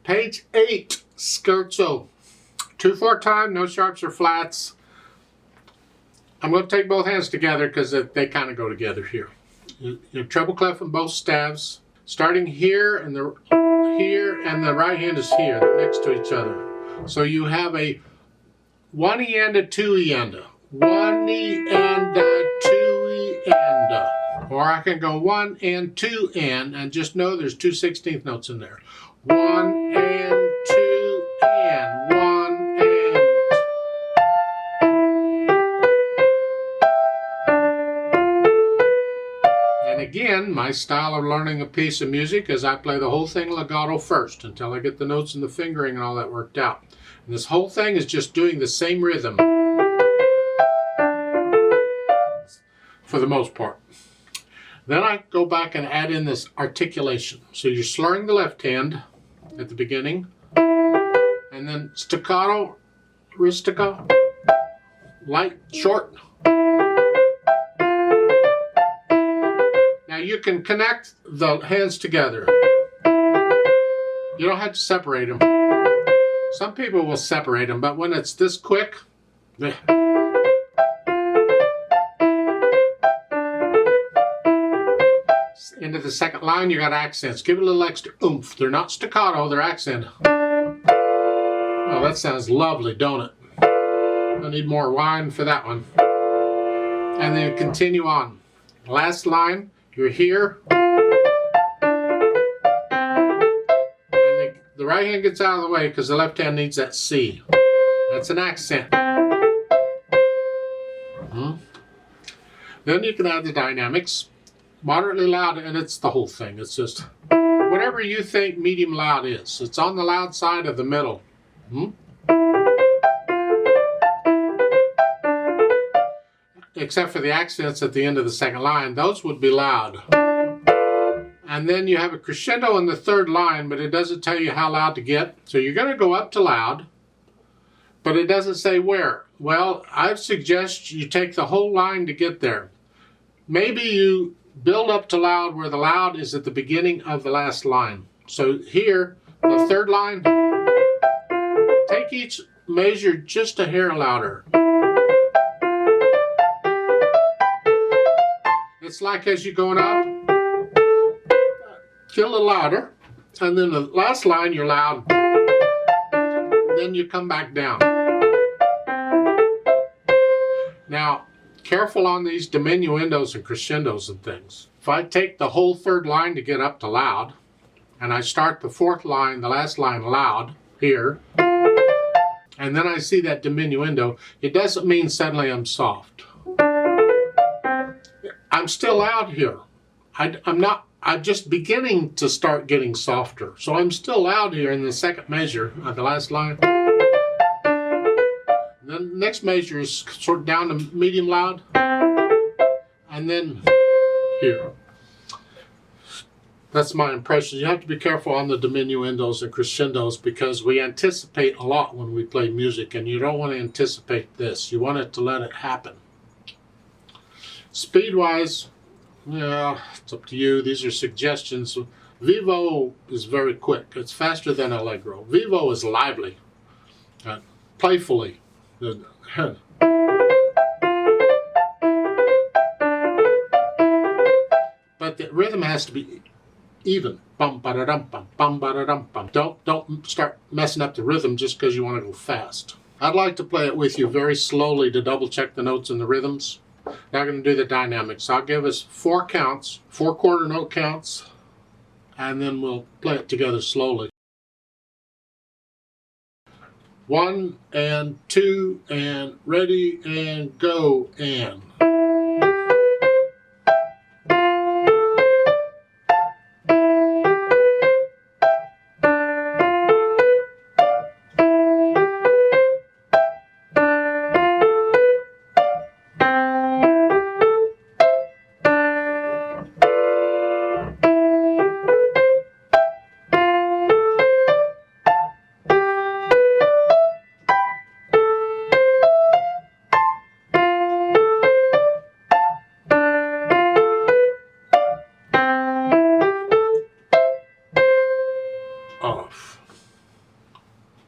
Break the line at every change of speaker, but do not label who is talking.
Page 8, Scherzo. 2/4 time, no sharps or flats. I'm going to take both hands together because they kind of go together here. Your treble clef in both staves, starting here and the right hand is here. They're next to each other. So you have a 1E and a 2E and a 1E and a 2E and a. Or I can go 1 and 2 and just know there's 2 16th notes in there. 1 and 2 and 1 and. And again, my style of learning a piece of music is I play the whole thing legato first until I get the notes and the fingering and all that worked out. And this whole thing is just doing the same rhythm for the most part. Then I go back and add in this articulation. So you're slurring the left hand at the beginning, and then staccato, ristico, light, short. Now you can connect the hands together. You don't have to separate them. Some people will separate them, but when it's this quick, into the second line, you got accents. Give it a little extra oomph. They're not staccato, they're accent. Oh, that sounds lovely, don't it? I need more wine for that one. And then continue on. Last line, you're here. And the right hand gets out of the way because the left hand needs that C. That's an accent. Then you can add the dynamics. Moderately loud, and it's the whole thing. It's just whatever you think medium loud is. It's on the loud side of the middle. Except for the accents at the end of the second line. Those would be loud. And then you have a crescendo in the third line, but it doesn't tell you how loud to get. So you're going to go up to loud, but it doesn't say where. Well, I suggest you take the whole line to get there. Maybe you build up to loud where the loud is at the beginning of the last line. So here, the third line, take each measure just a hair louder. It's like as you're going up, feel a little louder, and then the last line you're loud, then you come back down. Now, careful on these diminuendos and crescendos and things. If I take the whole third line to get up to loud, and I start the fourth line, the last line loud, here, and then I see that diminuendo, it doesn't mean suddenly I'm soft. I'm still loud here. I'm just beginning to start getting softer. So I'm still loud here in the second measure of the last line. The next measure is sort of down to medium loud, and then here. That's my impression. You have to be careful on the diminuendos and crescendos because we anticipate a lot when we play music, and you don't want to anticipate this. You want it to let it happen. Speed-wise, yeah, it's up to you. These are suggestions. Vivo is very quick. It's faster than Allegro. Vivo is lively, playfully. But the rhythm has to be even. Bum ba da dum bum bum ba da dum bum. Don't start messing up the rhythm just because you want to go fast. I'd like to play it with you very slowly to double check the notes and the rhythms. Now I'm going to do the dynamics. I'll give us 4 counts, 4 quarter note counts, and then we'll play it together slowly. 1 and 2 and ready and go and. Off.